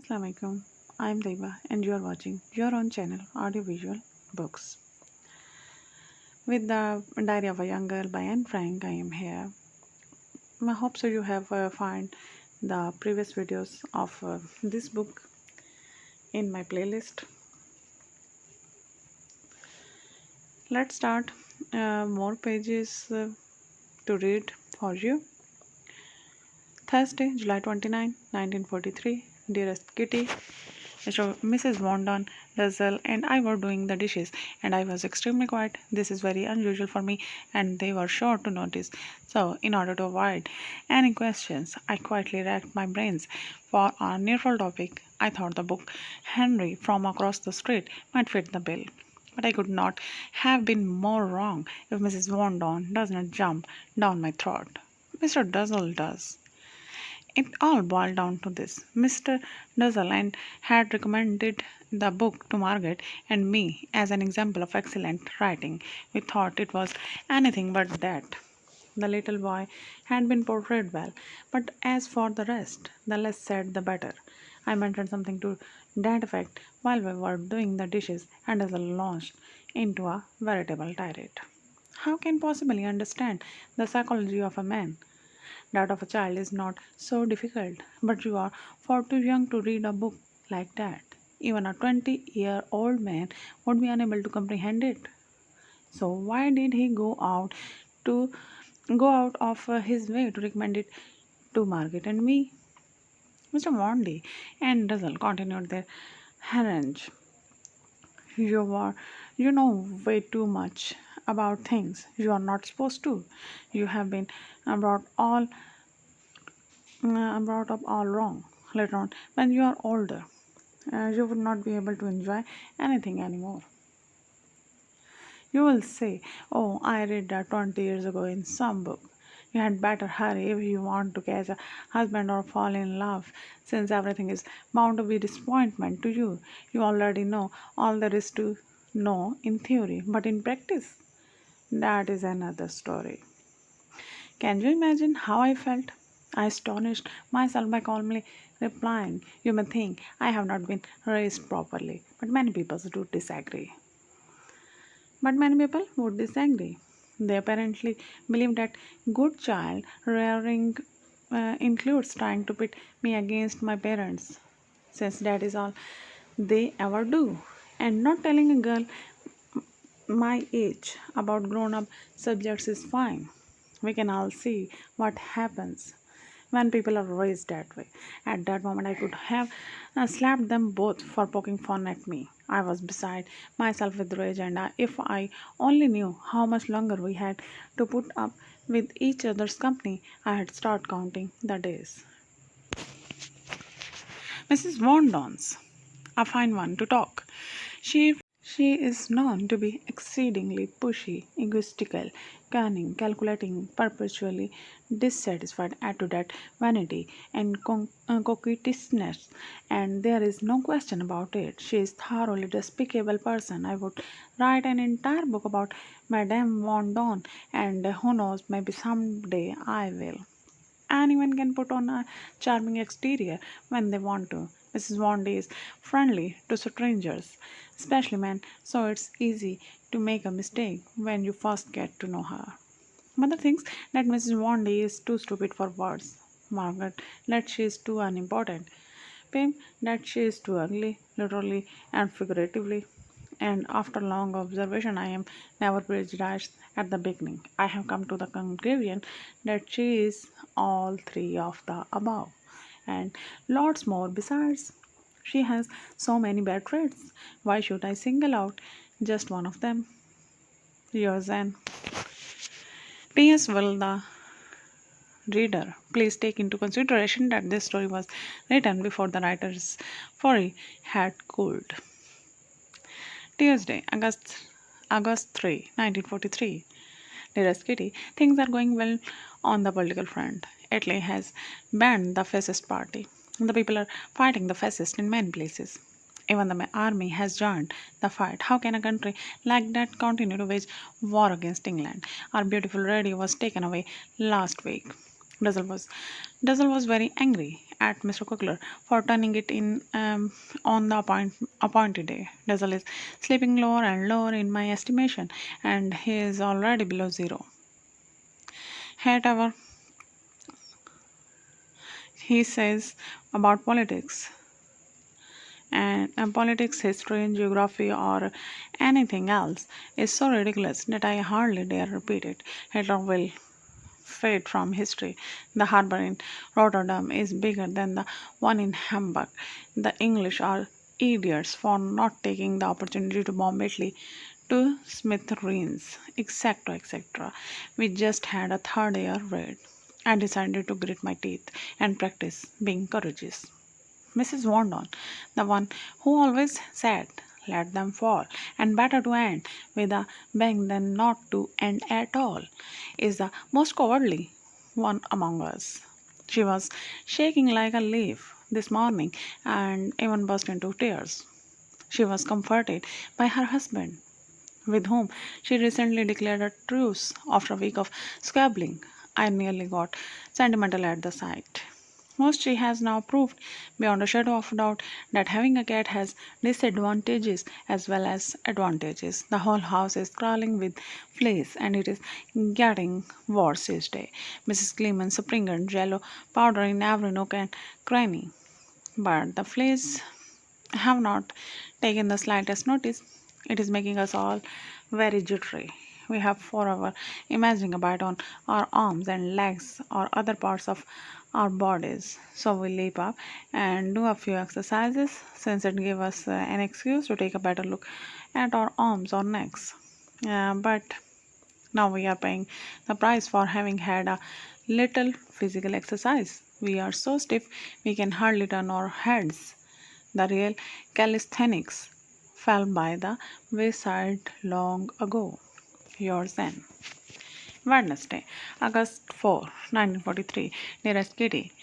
Assalamualaikum. I'm Daiba and you are watching your own channel Audiovisual Books. With the Diary of a Young Girl by Anne Frank, I am here. I hope so you have found the previous videos of this book in my playlist. Let's start more pages to read for you. Thursday, July 29, 1943. Dearest Kitty, Mrs. Wandon, Russell, and I were doing the dishes, and I was extremely quiet. This is very unusual for me, and they were sure to notice. So, in order to avoid any questions, I quietly racked my brains for a neutral topic. I thought the book Henry from across the street might fit the bill. But I could not have been more wrong if Mrs. Wandon does not jump down my throat. Mr. Duzzle does. It all boiled down to this. Mr. Duzzeland had recommended the book to Margaret and me as an example of excellent writing. We thought it was anything but that. The little boy had been portrayed well, but as for the rest, the less said the better. I mentioned something to that effect while we were doing the dishes, and Duzzle launched into a veritable tirade. How can possibly understand the psychology of a man? That of a child is not so difficult, but you are far too young to read a book like that. Even a 20-year-old man would be unable to comprehend it. So why did he to go out of his way to recommend it to Margaret and me? Mr. Mondi and Russell continued their harangue. You know way too much about things you are not supposed to. You have been brought all brought up all wrong. Later on, when you are older, you would not be able to enjoy anything anymore. You will say, "Oh, I read that 20 years ago in some book." You had better hurry if you want to catch a husband or fall in love, since everything is bound to be disappointment to you. You already know all there is to know in theory, but in practice, that is another story. Can you imagine how I felt? I astonished myself by calmly replying, "You may think I have not been raised properly, but many people do disagree." But many people would disagree. They apparently believe that good child rearing includes trying to pit me against my parents, since that is all they ever do. And not telling a girl my age about grown up subjects is fine. We can all see what happens when people are raised that way. At that moment, I could have slapped them both for poking fun at me. I was beside myself with rage, and if I only knew how much longer we had to put up with each other's company, I had started counting the days. Mrs. Wandons, a fine one to talk. She is known to be exceedingly pushy, egotistical, cunning, calculating, perpetually dissatisfied. Add to that vanity and coquettishness, and there is no question about it. She is thoroughly despicable person. I would write an entire book about Madame Von and who knows, maybe someday I will. Anyone can put on a charming exterior when they want to. Mrs. Vonday is friendly to strangers, especially men, so it's easy to make a mistake when you first get to know her. Mother thinks that Mrs. Vonday is too stupid for words. Margaret that she is too unimportant. Pim that she is too ugly, literally and figuratively. And after long observation, I am never prejudiced at the beginning. I have come to the conclusion that she is all three of the above, and lots more besides. She has so many bad traits. Why should I single out just one of them? Yours and P.S. Will the reader please take into consideration that this story was written before the writer's fury had cooled. Tuesday, August 3, 1943. Dearest Kitty, things are going well on the political front. Italy has banned the fascist party. The people are fighting the fascists in many places. Even the army has joined the fight. How can a country like that continue to wage war against England? Our beautiful radio was taken away last week. Dazzle was Dazzle was very angry at Mr. Cookler for turning it in on the appointed day. Dazzle is slipping lower and lower in my estimation, and he is already below zero. Whatever he says about politics and politics, history, and geography, or anything else is so ridiculous that I hardly dare repeat it. Hitler will fade from history. The harbor in Rotterdam is bigger than the one in Hamburg. The English are idiots for not taking the opportunity to bomb Italy to smithereens, etc. etc. We just had a third air raid. I decided to grit my teeth and practice being courageous. Mrs. Wandon, the one who always said, let them fall, and better to end with a bang than not to end at all, is the most cowardly one among us. She was shaking like a leaf this morning and even burst into tears. She was comforted by her husband, with whom she recently declared a truce after a week of squabbling. I nearly got sentimental at the sight. Most she has now proved beyond a shadow of doubt that having a cat has disadvantages as well as advantages. The whole house is crawling with fleas and it is getting worse each day. Mrs. Clemens sprinkled jello powder in every nook and cranny. But the fleas have not taken the slightest notice. It is making us all very jittery. We have forever imagining a bite on our arms and legs or other parts of our bodies. So we leap up and do a few exercises since it gives us an excuse to take a better look at our arms or necks. But now we are paying the price for having had a little physical exercise. We are so stiff we can hardly turn our heads. The real calisthenics fell by the wayside long ago. Yours then. Wednesday, August 4, 1943. Dearest Kitty,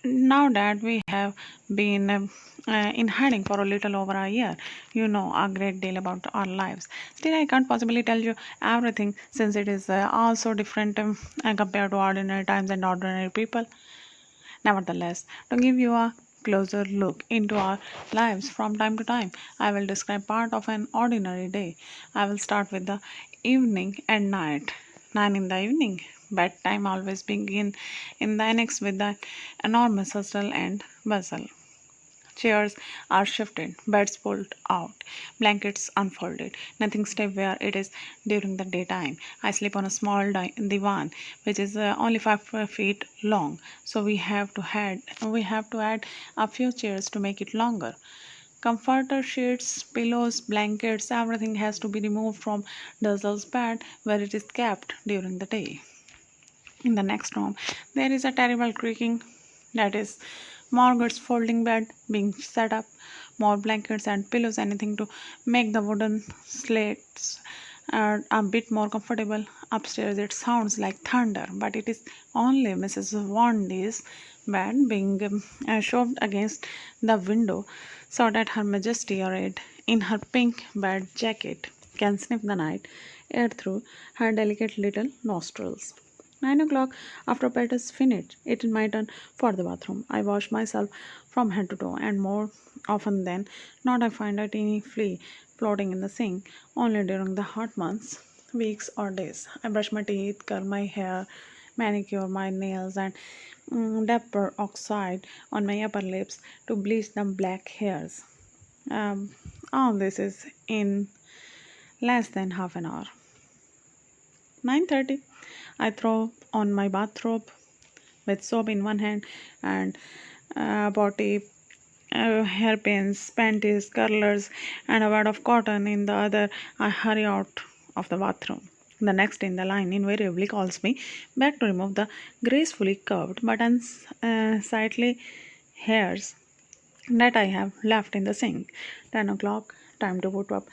now that we have been in hiding for a little over a year, you know a great deal about our lives. Still, I can't possibly tell you everything since it is all so different compared to ordinary times and ordinary people. Nevertheless, to give you a closer look into our lives from time to time, I will describe part of an ordinary day. I will start with the evening and night. 9 in the evening. Bedtime always begin in the annex with that enormous hustle and bustle. Chairs are shifted, beds pulled out, blankets unfolded. Nothing stays where it is during the daytime. I sleep on a small divan, which is only 5 feet long. So we have to add a few chairs to make it longer. Comforter sheets, pillows, blankets, everything has to be removed from Dazzle's bed where it is kept during the day. In the next room, there is a terrible creaking, that is Margaret's folding bed being set up, more blankets and pillows, anything to make the wooden slates a bit more comfortable. Upstairs, it sounds like thunder, but it is only Mrs. Wandy's bed being shoved against the window so that Her Majesty, arrayed in her pink bed jacket, can sniff the night air through her delicate little nostrils. 9 o'clock, after bed is finished, it is my turn for the bathroom. I wash myself from head to toe, and more often than not, I find a teeny flea floating in the sink. Only during the hot months, weeks, or days, I brush my teeth, curl my hair, manicure my nails, and dab peroxide on my upper lips to bleach the black hairs. All this is in less than half an hour. 9:30, I throw on my bathrobe with soap in one hand and body hairpins, panties, curlers, and a wad of cotton in the other. I hurry out of the bathroom. The next in the line invariably calls me back to remove the gracefully curved but unsightly hairs that I have left in the sink. 10 o'clock, time to put up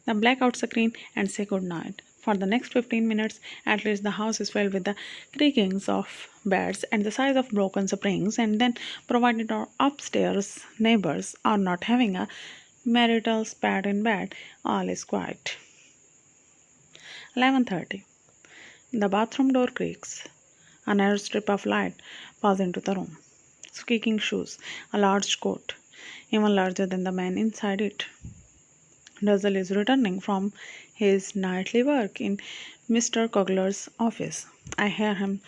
the blackout screen and say good night. For the next 15 minutes, at least, the house is filled with the creakings of beds and the size of broken springs, and then, provided our upstairs neighbors are not having a marital spat in bed, all is quiet. 11:30. The bathroom door creaks. A narrow strip of light falls into the room. squeaking shoes, a large coat, even larger than the man inside it. Dazzle is returning from his nightly work in Mr. Kogler's office. I hear him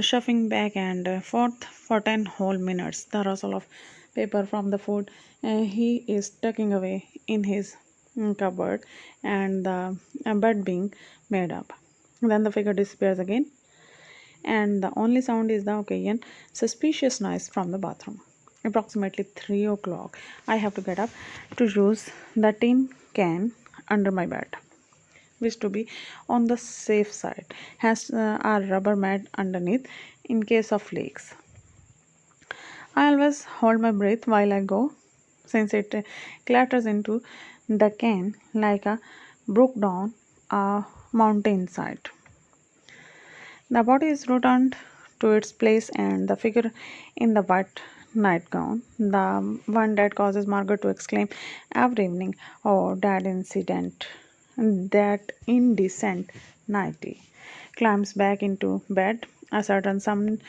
shuffling back and forth for 10 whole minutes. The rustle of paper from the food he is tucking away in his cupboard, and the bed being made up. Then the figure disappears again, and the only sound is the occasion suspicious noise from the bathroom. Approximately 3 o'clock, I have to get up to use the tin can under my bed, which to be on the safe side has a rubber mat underneath in case of leaks. I always hold my breath while I go, since it clatters into the can like a brook down a mountainside. The body is returned to its place, and the figure in the white nightgown, the one that causes Margaret to exclaim every evening, "Oh, that indecent nighty," climbs back into bed. A certain some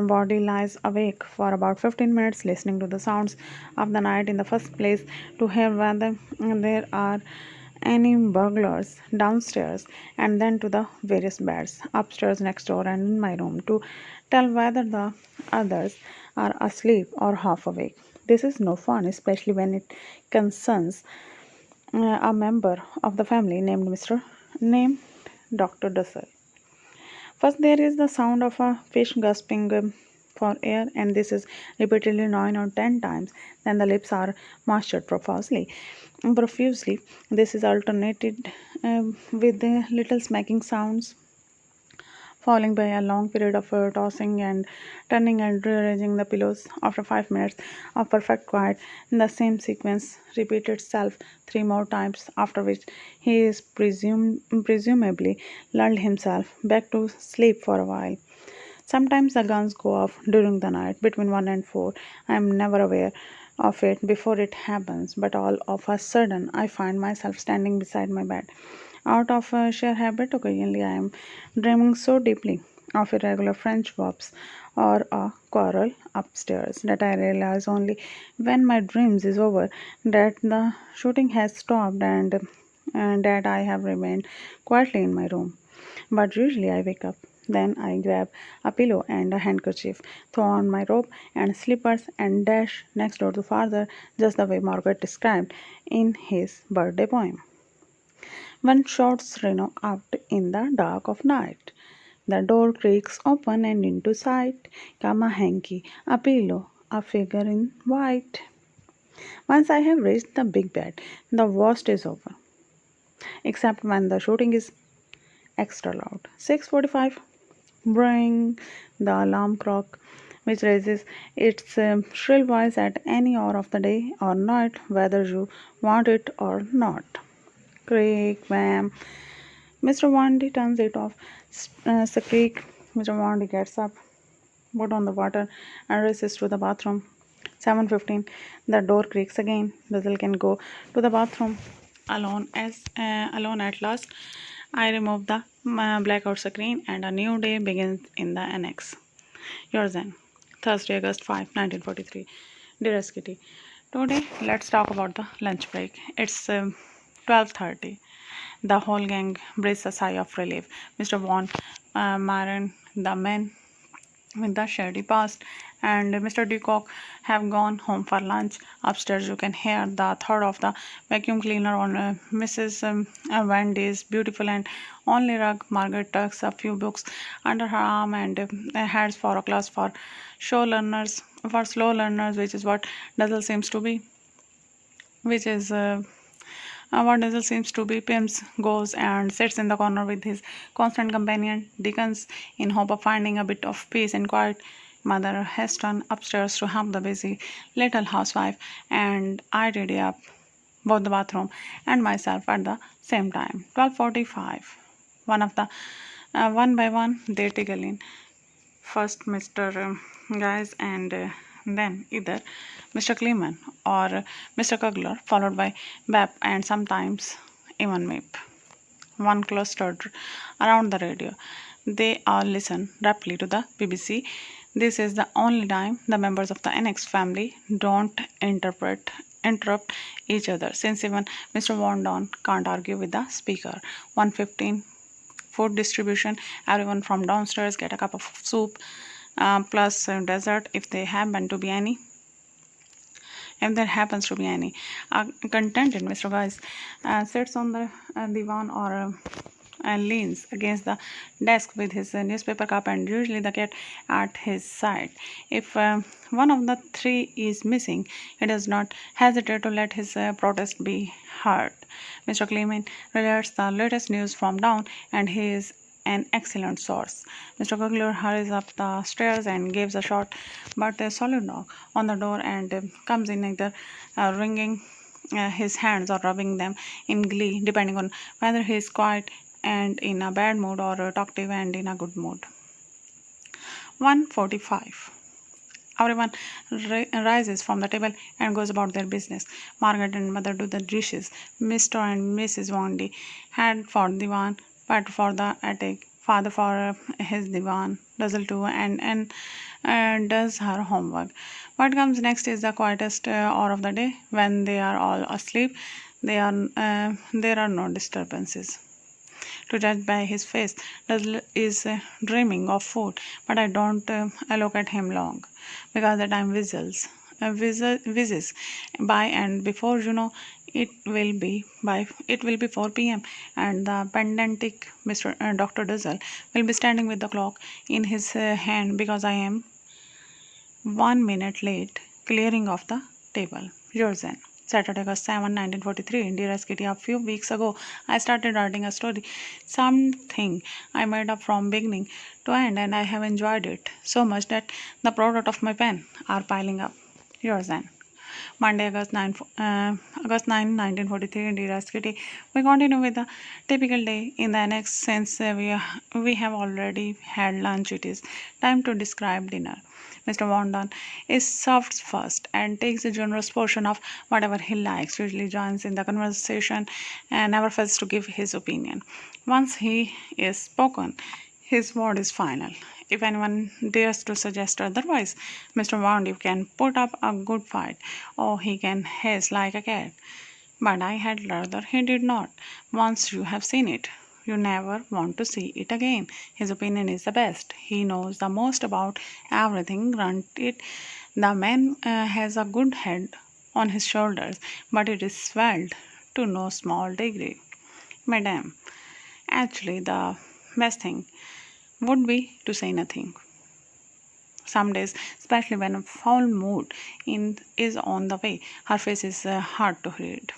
body lies awake for about 15 minutes listening to the sounds of the night in the first place, to hear whether there are any burglars downstairs, and then to the various beds upstairs, next door, and in my room, to tell whether the others are asleep or half awake. This is no fun, especially when it concerns a member of the family named Dr. Dussel. First, there is the sound of a fish gasping for air, and this is repeatedly 9 or 10 times. Then the lips are moistured profusely. This is alternated with the little smacking sounds, following by a long period of tossing and turning and rearranging the pillows. After 5 minutes of perfect quiet, the same sequence repeats itself 3 more times, after which he is presumably lulled himself back to sleep for a while. Sometimes the guns go off during the night between 1 and 4. I am never aware of it before it happens, but all of a sudden I find myself standing beside my bed. Out of sheer habit, occasionally I am dreaming so deeply of irregular French verbs or a quarrel upstairs that I realize only when my dreams is over that the shooting has stopped, and that I have remained quietly in my room. But usually I wake up. Then I grab a pillow and a handkerchief, throw on my robe and slippers, and dash next door to father, just the way Margaret described in his birthday poem. One shouts Reno out in the dark of night. The door creaks open, and into sight come a hanky, a pillow, a figure in white. Once I have reached the big bed, the worst is over, except when the shooting is extra loud. 6:45. Bring the alarm clock, which raises its shrill voice at any hour of the day or night, whether you want it or not. Creak, wham. Mr. Wandy turns it off. Squeak. Mr. Wandy gets up, put on the water, and races to the bathroom. 7:15. The door creaks again. Basil can go to the bathroom alone at last. I remove the blackout screen, and a new day begins in the annex. Yours then. Thursday, August 5, 1943. Dearest Kitty, today let's talk about the lunch break. It's 12:30. The whole gang breathes a sigh of relief. Mr. Von Maren, the men with the shady past, and Mr. Ducock have gone home for lunch. Upstairs, you can hear the thud of the vacuum cleaner on Mrs. Wendy's beautiful and only rug. Margaret tucks a few books under her arm and heads for a class for slow learners, which is what Dazzle seems to be. Which is what Dazzle seems to be. Pims goes and sits in the corner with his constant companion Dickens, in hope of finding a bit of peace and quiet. Mother Heston upstairs to help the busy little housewife, and I tidy up both the bathroom and myself at the same time. 12:45. One by one they tickle in. First Mr. Guys, and then either Mr. Kleeman or Mr. Kugler, followed by Bap and sometimes even Mip. One clustered around the radio. They all listen rapidly to the BBC This is the only time the members of the NX family don't interrupt each other, since even Mr. Wandon can't argue with the speaker. 1:15 food distribution. Everyone from downstairs get a cup of soup plus dessert if they happen to be any. If there happens to be any. Contented Mr. Guys sits on the divan or leans against the desk with his newspaper cup and usually the cat at his side. If one of the three is missing, he does not hesitate to let his protest be heard. Mr. Clement relates the latest news from down, and he is an excellent source. Mr. Kugler hurries up the stairs and gives a short but a solid knock on the door and comes in either wringing his hands or rubbing them in glee, depending on whether he is quiet and in a bad mood or talkative and in a good mood. 1:45. Everyone rises from the table and goes about their business. Margaret and mother do the dishes. Mr. and Mrs. Wandy head for the divan, but for the attic. Father for his divan, Duzzle too, and does her homework. What comes next is the quietest hour of the day. When they are all asleep, there are no disturbances. To judge by his face, Duzzle is dreaming of food, but I don't look at him long, because the time whizzes by, and before you know, it will be 4 p.m. and the pedantic Mr. Dr. Duzzle will be standing with the clock in his hand because I am 1 minute late clearing off the table. Yours then. Saturday, August 7, 1943. Dearest Kitty, a few weeks ago, I started writing a story, something I made up from beginning to end, and I have enjoyed it so much that the product of my pen are piling up. Yours then. Monday, August 9, 1943. Dearest Kitty, we continue with the typical day in the next since we have already had lunch. It is time to describe dinner. Mr. Wandon is served first and takes a generous portion of whatever he likes, usually joins in the conversation and never fails to give his opinion. Once he is spoken, his word is final. If anyone dares to suggest otherwise, Mr. Wandy can put up a good fight, or he can hiss like a cat. But I had rather he did not. Once you have seen it, you never want to see it again. His opinion is the best. He knows the most about everything. Granted, the man has a good head on his shoulders, but it is swelled to no small degree. Madame, actually, the best thing would be to say nothing. Some days, especially when a foul mood is on the way, her face is hard to read.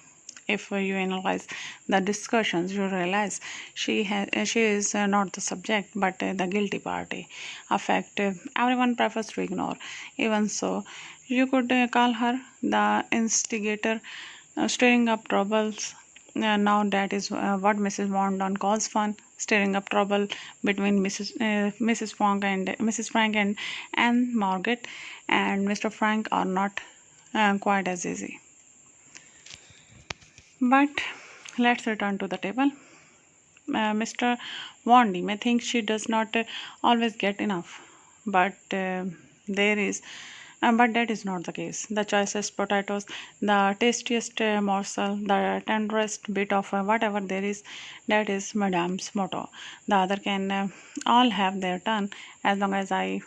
If you analyze the discussions, you realize she is not the subject but the guilty party. A fact everyone prefers to ignore. Even so, you could call her the instigator, stirring up troubles. Now that is what Mrs. Wandon calls fun. Stirring up trouble between Mrs. Frank and Margaret and Mr. Frank are not quite as easy. But let's return to the table. Mr. Wandy may think she does not always get enough, but but that is not the case. The choicest potatoes, the tastiest morsel, the tenderest bit of whatever there is, that is Madame's motto. The other can all have their turn as long as I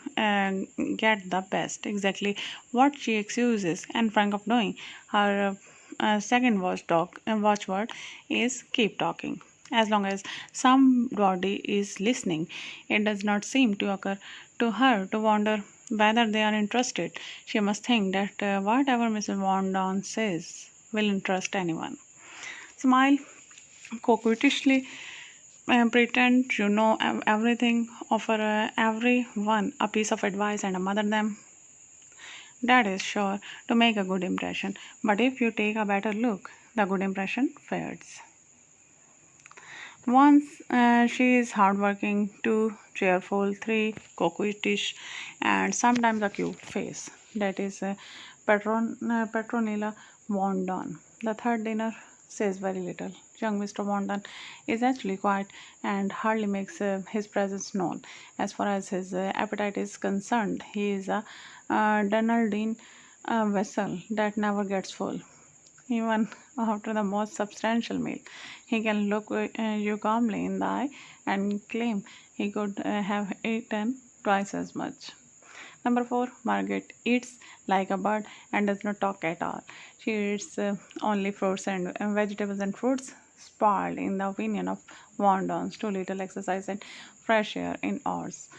get the best. Exactly what she excuses and frank of doing. Her second watchword is keep talking. As long as somebody is listening, it does not seem to occur to her to wonder whether they are interested. She must think that whatever Mrs. Wandon says will interest anyone. Smile coquettishly, pretend you know everything, offer everyone a piece of advice and mother them. That is sure to make a good impression, but if you take a better look, the good impression fades. Once she is hardworking, two cheerful, three coquettish, and sometimes a cute face. That is Petronilla Wandon. The third dinner says very little. Young Mr. Wondon is actually quiet and hardly makes his presence known. As far as his appetite is concerned, he is a Donaldine vessel that never gets full. Even after the most substantial meal, he can look you calmly in the eye and claim he could have eaten twice as much. Number 4. Margaret eats like a bird and does not talk at all. She eats only fruits and vegetables and fruits spoiled in the opinion of Wandons. Too little exercise and fresh air in hours.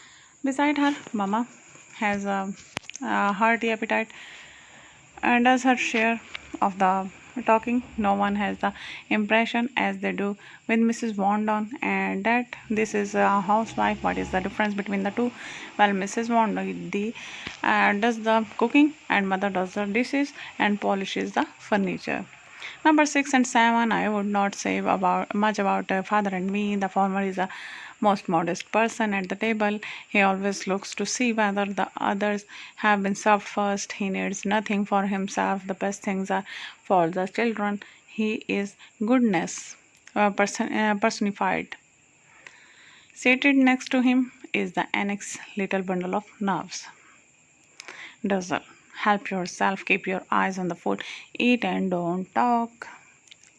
Beside her, Mama has a hearty appetite and does her share of the talking. No one has the impression, as they do with Mrs. Wandon, and that this is a housewife. What is the difference between the two? Well, Mrs. Wandon does the cooking, and mother does the dishes and polishes the furniture. Number 6 and 7, I would not say about much about father and me. The former is a most modest person at the table. He always looks to see whether the others have been served first. He needs nothing for himself. The best things are for the children. He is goodness personified. Seated next to him is the annex little bundle of nerves. Dozzle. Help yourself, keep your eyes on the food, eat and don't talk.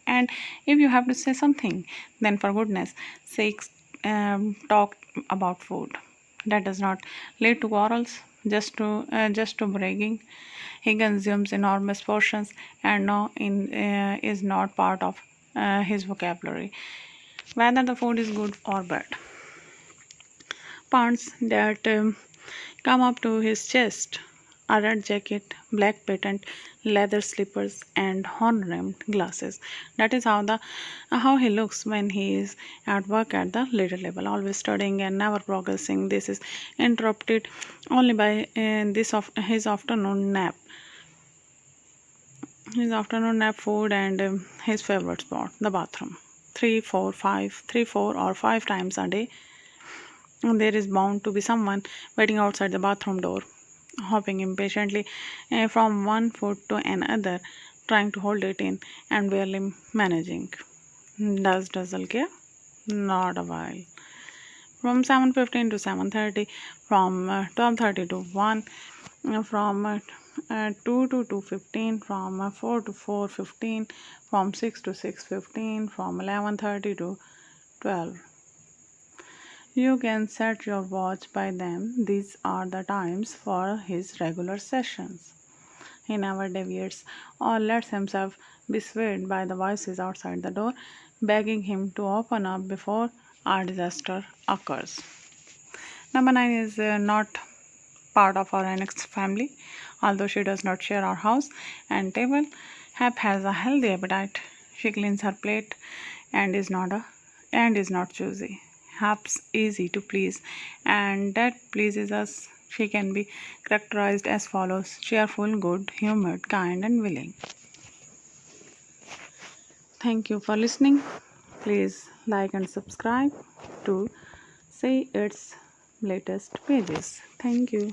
And if you have to say something, then for goodness sakes, talk about food. That does not lead to quarrels, just to bragging. He consumes enormous portions, and no is not part of his vocabulary, whether the food is good or bad. Pants that come up to his chest, a red jacket, black patent, leather slippers, and horn-rimmed glasses. That is how he looks when he is at work at the little table, always studying and never progressing. This is interrupted only by his afternoon nap. His afternoon nap food and his favorite spot, the bathroom. 3, 4 or 5 times a day. There is bound to be someone waiting outside the bathroom door, hopping impatiently from one foot to another, trying to hold it in and barely managing. Does Dazzle care? Not a while. From 7:15 to 7:30, from 12:30 to 1, from 2 to 2:15, from 4 to 4:15, from 6 to 6:15, from 11:30 to 12. You can set your watch by them. These are the times for his regular sessions. He never deviates or lets himself be swayed by the voices outside the door, begging him to open up before a disaster occurs. Number 9 is not part of our annexed family. Although she does not share our house and table, Hep has a healthy appetite. She cleans her plate and is not choosy. Hep's easy to please, and that pleases us. She can be characterized as follows: cheerful, good-humored, kind, and willing. Thank you for listening. Please like and subscribe to see its latest pages. Thank you.